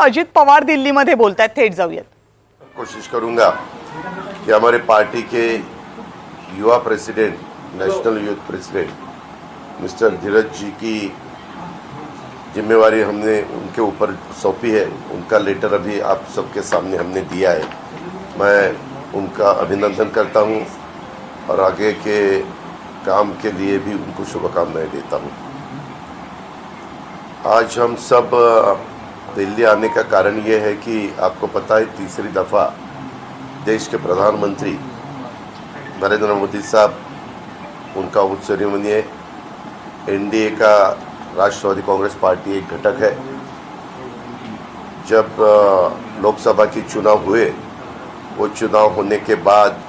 अजित पवार दिल्लीमध्ये बोलतायत, थेट जाऊयात. कोशिश करूंगा कि हमारे पार्टी के युवा president, national youth president mister Dheeraj ji की जिम्मेवारी हमने उनके ऊपर सौंपी है. उनका लेटर अभी आप सबके सामने हमने दिया है. मैं उनका अभिनंदन करता हूं और आगे के काम के लिए भी उनको शुभकामनाएं देता हूं. आज हम सब दिल्ली आने का कारण ये है कि आपको पता है तीसरी दफ़ा देश के प्रधानमंत्री नरेंद्र मोदी साहब, उनका उच्च सेरेमनी है. एनडीए का राष्ट्रवादी कांग्रेस पार्टी एक घटक है. जब लोकसभा की चुनाव हुए, वो चुनाव होने के बाद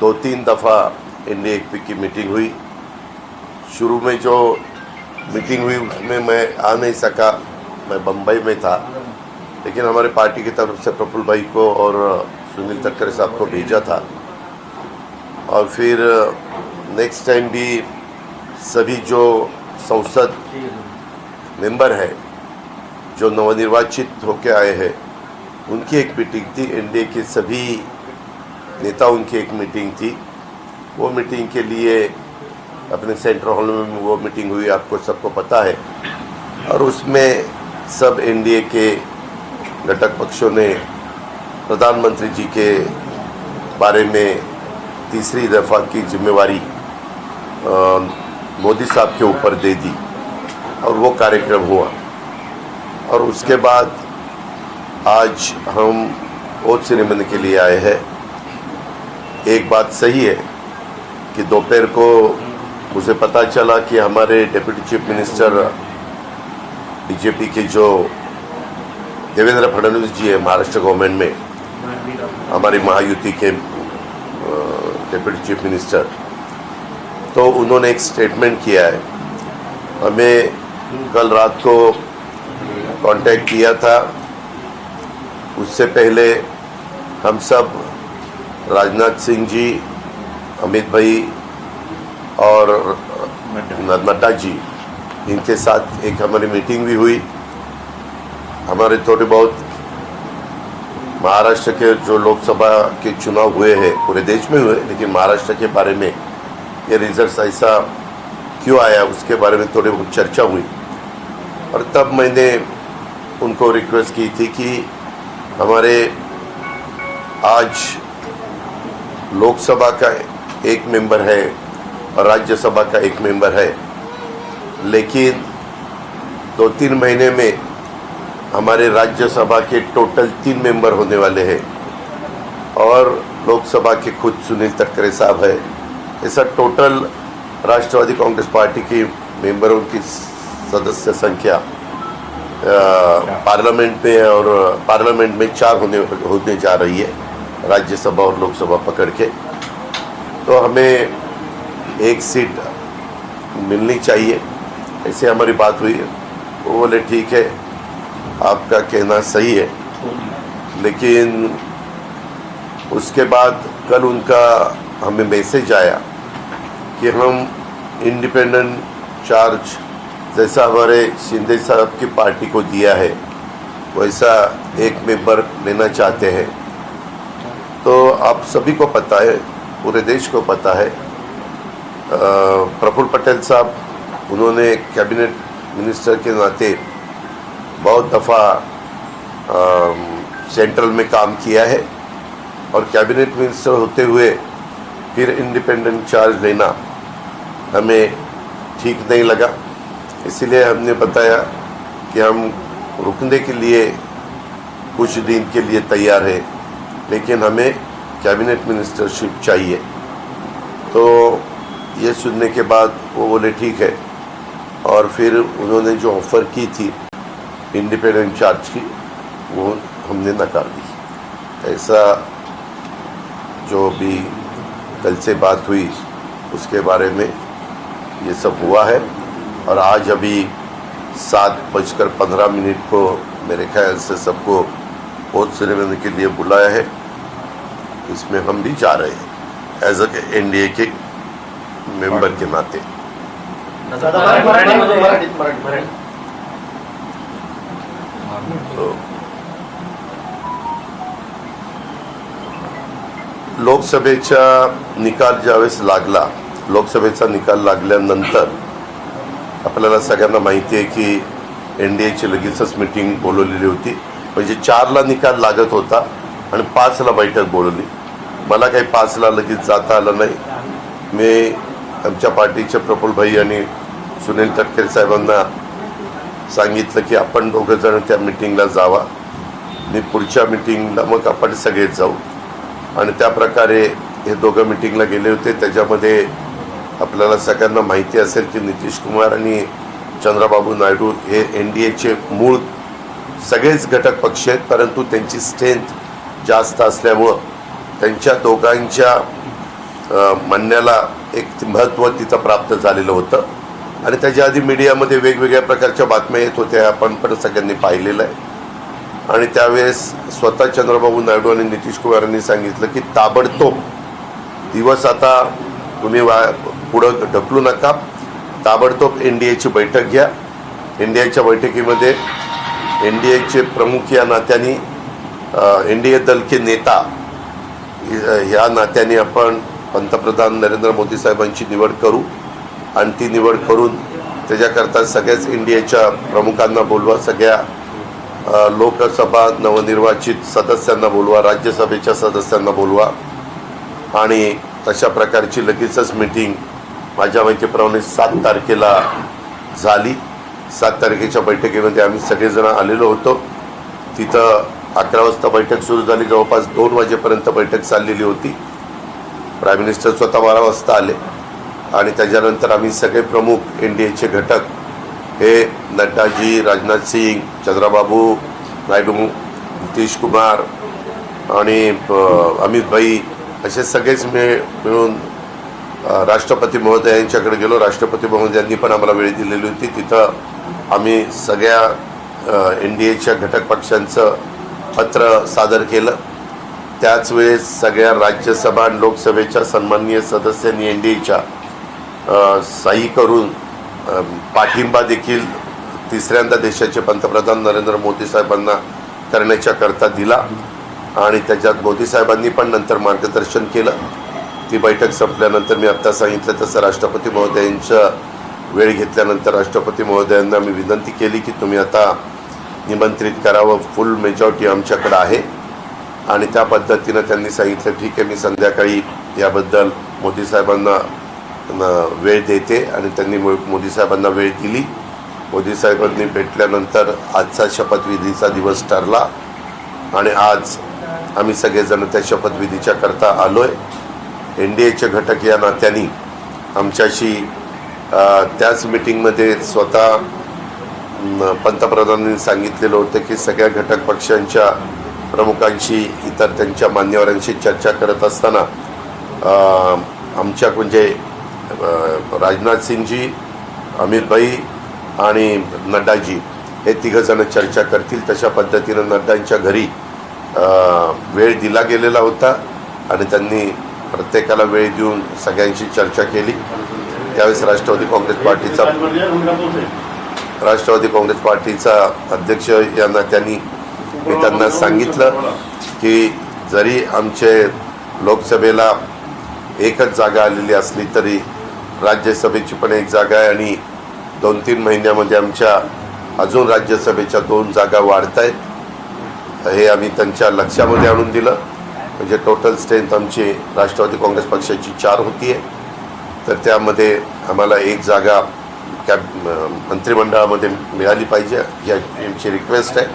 2-3 दफ़ा एनडीए की मीटिंग हुई. शुरू में जो मीटिंग हुई उसमें मैं आ नहीं सका, मैं बम्बई में था, लेकिन हमारे पार्टी की तरफ से प्रफुल्ल भाई को और सुनील तटकरे साहब को भेजा था. और फिर नेक्स्ट टाइम भी सभी जो संसद मेंबर है, जो नवनिर्वाचित होकर आए हैं, उनकी एक मीटिंग थी. एनडीए के सभी नेता उनकी एक मीटिंग थी. वो मीटिंग के लिए अपने सेंट्रल हॉल में वो मीटिंग हुई, आपको सबको पता है. और उसमें सब एनडीए के घटक पक्षों ने प्रधानमंत्री जी के बारे में तीसरी दफ़ा की जिम्मेवारी मोदी साहब के ऊपर दे दी और वो कार्यक्रम हुआ. और उसके बाद आज हम ओथ सेरेमनी के लिए आए हैं. एक बात सही है कि दोपहर को मुझे पता चला कि हमारे डिप्टी चीफ मिनिस्टर बीजेपी के जो देवेंद्र फडणवीस जी है महाराष्ट्र गवर्नमेंट में, हमारी महायुति के डिप्टी चीफ मिनिस्टर, तो उन्होंने एक स्टेटमेंट किया है. हमें कल रात को कांटेक्ट किया था. उससे पहले हम सब राजनाथ सिंह जी, अमित भाई और नड्डा जी, इनके साथ एक हमारी मीटिंग भी हुई. हमारे थोड़े बहुत महाराष्ट्र के जो लोकसभा के चुनाव हुए हैं, पूरे देश में हुए, लेकिन महाराष्ट्र के बारे में ये रिजल्ट ऐसा क्यों आया उसके बारे में थोड़ी बहुत चर्चा हुई. और तब मैंने उनको रिक्वेस्ट की थी कि हमारे आज लोकसभा का एक मेंबर है और राज्यसभा का एक मेंबर है, लेकिन 2-3 महीने में हमारे राज्यसभा के टोटल 3 मेंबर होने वाले हैं और लोकसभा के खुद सुनील तटकरे साहब है. ऐसा टोटल राष्ट्रवादी कांग्रेस पार्टी की मेंबरों की सदस्य संख्या पार्लियामेंट में और पार्लियामेंट में 4 होने जा रही है, राज्यसभा और लोकसभा पकड़ के. तो हमें एक सीट मिलनी चाहिए, ऐसे हमारी बात हुई. वो बोले ठीक है, आपका कहना सही है. लेकिन उसके बाद कल उनका हमें मैसेज आया कि हम इंडिपेंडेंट चार्ज जैसा हमारे शिंदे साहब की पार्टी को दिया है, वैसा एक मेंबर लेना चाहते हैं. तो आप सभी को पता है, पूरे देश को पता है, प्रफुल्ल पटेल साहब, उन्होंने कैबिनेट मिनिस्टर के नाते बहुत दफ़ा सेंट्रल में काम किया है और कैबिनेट मिनिस्टर होते हुए फिर इंडिपेंडेंट चार्ज लेना हमें ठीक नहीं लगा. इसीलिए हमने बताया कि हम रुकने के लिए कुछ दिन के लिए तैयार है, लेकिन हमें कैबिनेट मिनिस्टरशिप चाहिए. तो ये सुनने के बाद वो बोले ठीक है, और फिर उन्होंने जो ऑफ़र की थी इंडिपेंडेंट चार्ज की, वो हमने नकार दी. ऐसा जो भी कल से बात हुई उसके बारे में ये सब हुआ है. और आज अभी 7:15 को मेरे ख्याल से सबको ओथ सेरेमनी के लिए बुलाया है. इसमें हम भी जा रहे हैं एज अ एनडीए के मेंबर के नाते. लोकसभेचा निकाल ज्यावेळेस लागला, लोकसभेचा निकाल लागल्यानंतर आपल्याला सगळ्यांना माहिती आहे की NDAची लगेचच मीटिंग बोलवलेली होती. म्हणजे 4ला निकाल लागत होता आणि 5ला बैठक बोलवली. मला काही 5ला लगेच जाता आलं नाही. मी आमच्या पार्टीचे प्रफुल्लभाई आणि सुनील तटकरे साहेबांना सांगितलं की आपण दोघं जण त्या मीटिंगला जावा, मी पुढच्या मीटिंगला मग आपण सगळेच जाऊ. आणि त्या प्रकारे हे दोघं मीटिंगला गेले होते. त्याच्यामध्ये आपल्याला सगळ्यांना माहिती असेल की नितीश कुमार आणि चंद्रबाबू नायडू हे NDAचे मूळ सगळेच घटक पक्ष आहेत, परंतु त्यांची स्ट्रेंथ जास्त असल्यामुळं त्यांच्या दोघांच्या म्हणण्याला एक महत्त्व तिथं प्राप्त झालेलं होतं. आणि त्याच्या आधी मीडियामध्ये वेगवेगळ्या प्रकारच्या बातम्या येत होत्या, आपण पण सगळ्यांनी पाहिलेलं आहे. आणि त्यावेळेस स्वतः चंद्रबाबू नायडू आणि नितीश कुमार यांनी सांगितलं की ताबडतोब दिवस आता तुम्ही पुढं ढकलू नका, ताबडतोब NDAची बैठक घ्या. NDAच्या बैठकीमध्ये NDAचे प्रमुख या नात्याने NDA दल के नेता ह्या नात्याने आपण पंतप्रधान नरेंद्र मोदी साहेबांची निवड करू आणि ती निवड करून त्याच्याकरता सगळ्याच NDAच्या प्रमुखांना बोलवा, सगळ्या लोकसभा नवनिर्वाचित सदस्यांना बोलवा, राज्यसभेच्या सदस्यांना बोलवा. आणि तशा प्रकारची लगेचच मीटिंग माझ्या माहितीप्रमाणे 7 तारखेला झाली. 7 तारखेच्या बैठकीमध्ये आम्ही सगळेजण आलेलो होतो. तिथं 11 वाजता बैठक सुरू झाली, जवळपास 2 वाजेपर्यंत बैठक चाललेली होती. प्राईम मिनिस्टर स्वतः 12 वाजता आले. आणि त्याच्यानंतर आम्ही सगळे प्रमुख NDAचे घटक हे नड्डाजी, राजनाथ सिंग, चंद्रबाबू नायडू, नितीश कुमार आणि अमित भाई असे सगळेच मिळून राष्ट्रपती महोदयांच्याकडे गेलो. राष्ट्रपती महोदयांनी पण आम्हाला वेळ दिलेली होती. तिथं आम्ही सगळ्या NDAच्या घटक पक्षांचं पत्र सादर केलं. त्याच वेळेस सगळ्या राज्यसभा आणि लोकसभेच्या सन्माननीय सदस्यांनी NDAच्या सही करून पाठिंबा देखील तिसऱ्यांदा देशाचे पंतप्रधान नरेंद्र मोदी साहेबांना करण्याच्या करता दिला. आणि त्याच्यात मोदी साहेबांनी पण नंतर मार्गदर्शन केलं. ती बैठक संपल्यानंतर मी आत्ता सांगितलं तसं राष्ट्रपती महोदयांचं वेळ घेतल्यानंतर राष्ट्रपती महोदयांना मी विनंती केली की तुम्ही आता निमंत्रित करावं, फुल मेजॉरिटी आमच्याकडं आहे. आणि त्या पद्धतीनं त्यांनी सांगितलं ठीक आहे, मी संध्याकाळी याबद्दल मोदी साहेबांना वेळ देते. आणि त्यांनी मोदी साहेबांना वेळ दिली. मोदी साहेबांनी भेटल्यानंतर आजचा शपथविधीचा दिवस ठरला आणि आज आम्ही सगळेजण त्या शपथविधीच्या करता आलो आहे. NDAचे घटक या नात्याने आमच्याशी त्याच मीटिंगमध्ये स्वतः पंतप्रधानांनी सांगितलेलं होतं की सगळ्या घटक पक्षांच्या प्रमुखांशी, इतर त्यांच्या मान्यवरांशी चर्चा करत असताना आमच्या म्हणजे राजनाथ सिंगजी, अमित भाई आणि नड्डाजी हे तिघंजणं चर्चा करतील. तशा पद्धतीनं नड्डांच्या घरी वेळ दिला गेलेला होता आणि त्यांनी प्रत्येकाला वेळ देऊन सगळ्यांशी चर्चा केली. त्यावेळेस राष्ट्रवादी काँग्रेस पार्टीचा अध्यक्ष या नात्याने मी त्यांना सांगितलं की जरी आमचे लोकसभेला एकच जागा आलेली असली तरी राज्यसभेची पण एक जागा आहे आणि 2-3 महिन्यामध्ये आमच्या अजून राज्यसभेच्या 2 जागा वाढत आहेत. हे आम्ही त्यांच्या लक्षामध्ये आणून दिलं. म्हणजे टोटल स्ट्रेंथ आमची राष्ट्रवादी काँग्रेस पक्षाची 4 होती आहे, तर त्यामध्ये आम्हाला 1 जागा मंत्रिमंडळामध्ये मिळाली पाहिजे ही आमची रिक्वेस्ट आहे.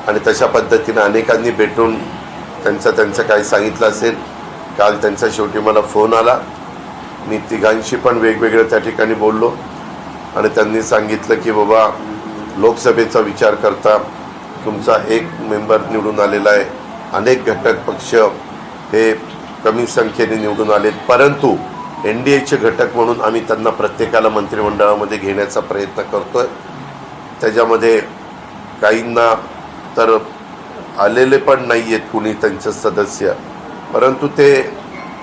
आणि तशा पद्धतीनं अनेकांनी भेटून त्यांचं काय सांगितलं असेल. काल त्यांचा शेवटी मला फोन आला. मी तिघांशी पण वेगवेगळ्या त्या ठिकाणी बोललो आणि त्यांनी सांगितलं की बाबा लोकसभेचा विचार करता तुमचा 1 मेंबर निवडून आलेला आहे, अनेक घटक पक्ष हे कमी संख्येने निवडून आलेत, परंतु NDAचे घटक म्हणून आम्ही त्यांना प्रत्येकाला मंत्रिमंडळामध्ये घेण्याचा प्रयत्न करतोय. त्याच्यामध्ये काहींना तर आलेले पण नाही आहेत कुणी त्यांचे सदस्य, परंतु ते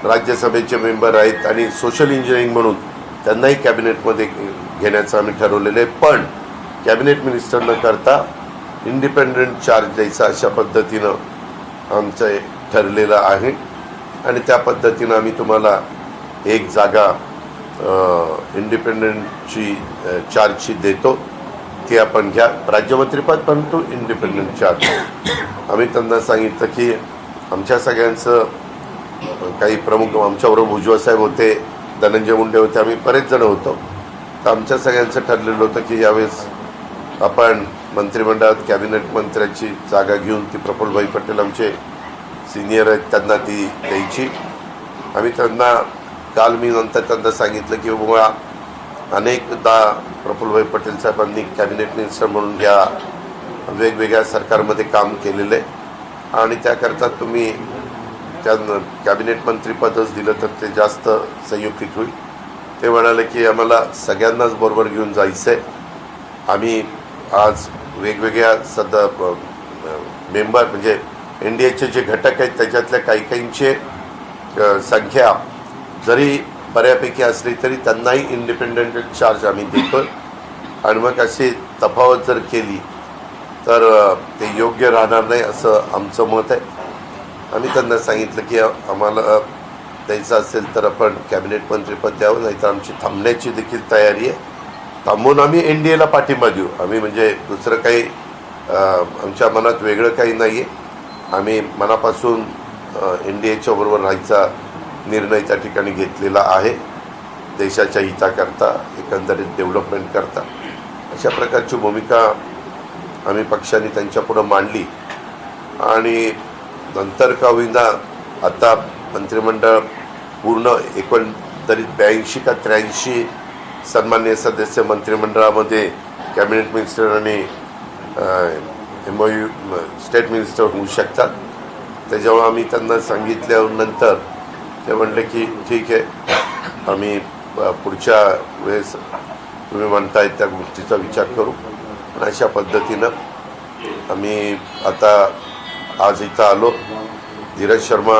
राज्यसभेचे मेंबर आहेत आणि सोशल इंजिनिअरिंग म्हणून त्यांनाही कॅबिनेटमध्ये घेण्याचं आम्ही ठरवलेलं आहे. पण कॅबिनेट मिनिस्टर न करता इंडिपेंडंट चार्ज द्यायचा अशा पद्धतीनं आमचं ठरलेलं आहे आणि त्या पद्धतीनं आम्ही तुम्हाला एक जागा इंडिपेंडंटची चार्जची देतो, ती आपण घ्या. राज्यमंत्रीपद परंतु इंडिपेंडंट चार्ज. आम्ही त्यांना सांगितलं की आमच्या सगळ्यांचं काही प्रमुख आमच्याबरोबर भुजबळ साहेब होते, धनंजय मुंडे होते, आम्ही बरेच जण होतो. तर आमच्या सगळ्यांचं ठरलेलं होतं की यावेळेस आपण मंत्रिमंडळात कॅबिनेट मंत्र्याची जागा घेऊन ती प्रफुल्लभाई पटेल आमचे सिनियर आहेत त्यांना ती द्यायची. आम्ही त्यांना काल मी नंतर त्यांना सांगितलं की बाबा अनेकदा प्रफुल्लभाई पटेल साहेबांनी कॅबिनेट मिनिस्टर म्हणून या वेगवेगळ्या सरकारमध्ये काम केलेलं आहे आणि त्याकरता तुम्ही त्यांना कॅबिनेट मंत्रीपदच दिलं तर ते जास्त संयुक्तिक होईल. ते म्हणाले की आम्हाला सगळ्यांनाच बरोबर घेऊन जायचं आहे. आम्ही आज वेगवेगळ्या मेंबर म्हणजे NDAचे जे घटक आहेत त्याच्यातल्या काहींचे संख्या जरी बऱ्यापैकी असली तरी त्यांनाही इंडिपेंडंट चार्ज आम्ही देतो आणि मग अशी तफावत जर केली तर ते योग्य राहणार नाही असं आमचं मत आहे. आम्ही त्यांना सांगितलं की आम्हाला द्यायचं असेल तर आपण कॅबिनेट मंत्रीपद द्यावं, नाहीतर आमची थांबण्याची देखील तयारी आहे. थांबून आम्ही NDAला पाठिंबा देऊ. आम्ही म्हणजे दुसरं काही आमच्या मनात वेगळं काही नाही आहे. आम्ही मनापासून NDAच्या बरोबर राहायचा निर्णय त्या ठिकाणी घेतलेला आहे, देशाच्या हिताकरता, एकंदरीत डेव्हलपमेंट करता. अशा प्रकारची भूमिका आम्ही पक्षाने त्यांच्यापुढं मांडली आणि नंतर का होईना आता मंत्रिमंडळ पूर्ण एकंदरीत 82 का 83 सन्माननीय सदस्य मंत्रिमंडळामध्ये कॅबिनेट मिनिस्टर आणि MOU स्टेट मिनिस्टर होऊ शकतात. त्याच्यामुळे आम्ही त्यांना सांगितल्यानंतर ते म्हणले की ठीक आहे, आम्ही पुढच्या वेळेस तुम्ही म्हणताय त्या गोष्टीचा विचार करू. आणि अशा पद्धतीनं आम्ही आता आज इथं आलो. धीरज शर्मा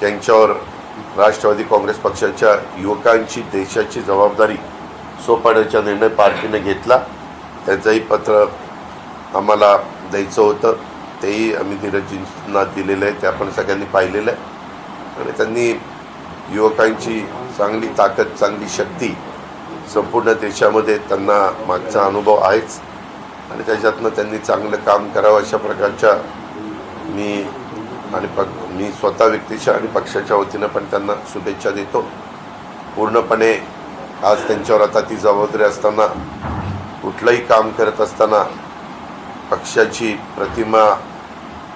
यांच्यावर राष्ट्रवादी काँग्रेस पक्षाच्या युवकांची देशाची जबाबदारी सोपवण्याचा निर्णय पार्टीने घेतला. त्याचंही पत्र आम्हाला द्यायचं होतं, तेही आम्ही धीरजजींना दिलेलं आहे. ते आपण सगळ्यांनी पाहिलेलं आहे आणि त्यांनी युवकांची चांगली ताकद, चांगली शक्ती संपूर्ण देशामध्ये त्यांना मागचा अनुभव आहेच आणि त्याच्यातनं त्यांनी चांगलं काम करावं अशा प्रकारच्या मी स्वतः व्यक्तीच्या आणि पक्षाच्या वतीनं पण त्यांना शुभेच्छा देतो. पूर्णपणे आज त्यांच्यावर आता ती जबाबदारी असताना कुठलंही काम करत असताना पक्षाची प्रतिमा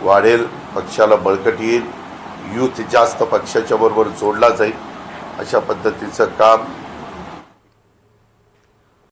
वाढेल, पक्षाला बळकटी येईल, यूथ जास्त पक्षाच्या बरोबर जोडला जाईल अशा पद्धतीचं काम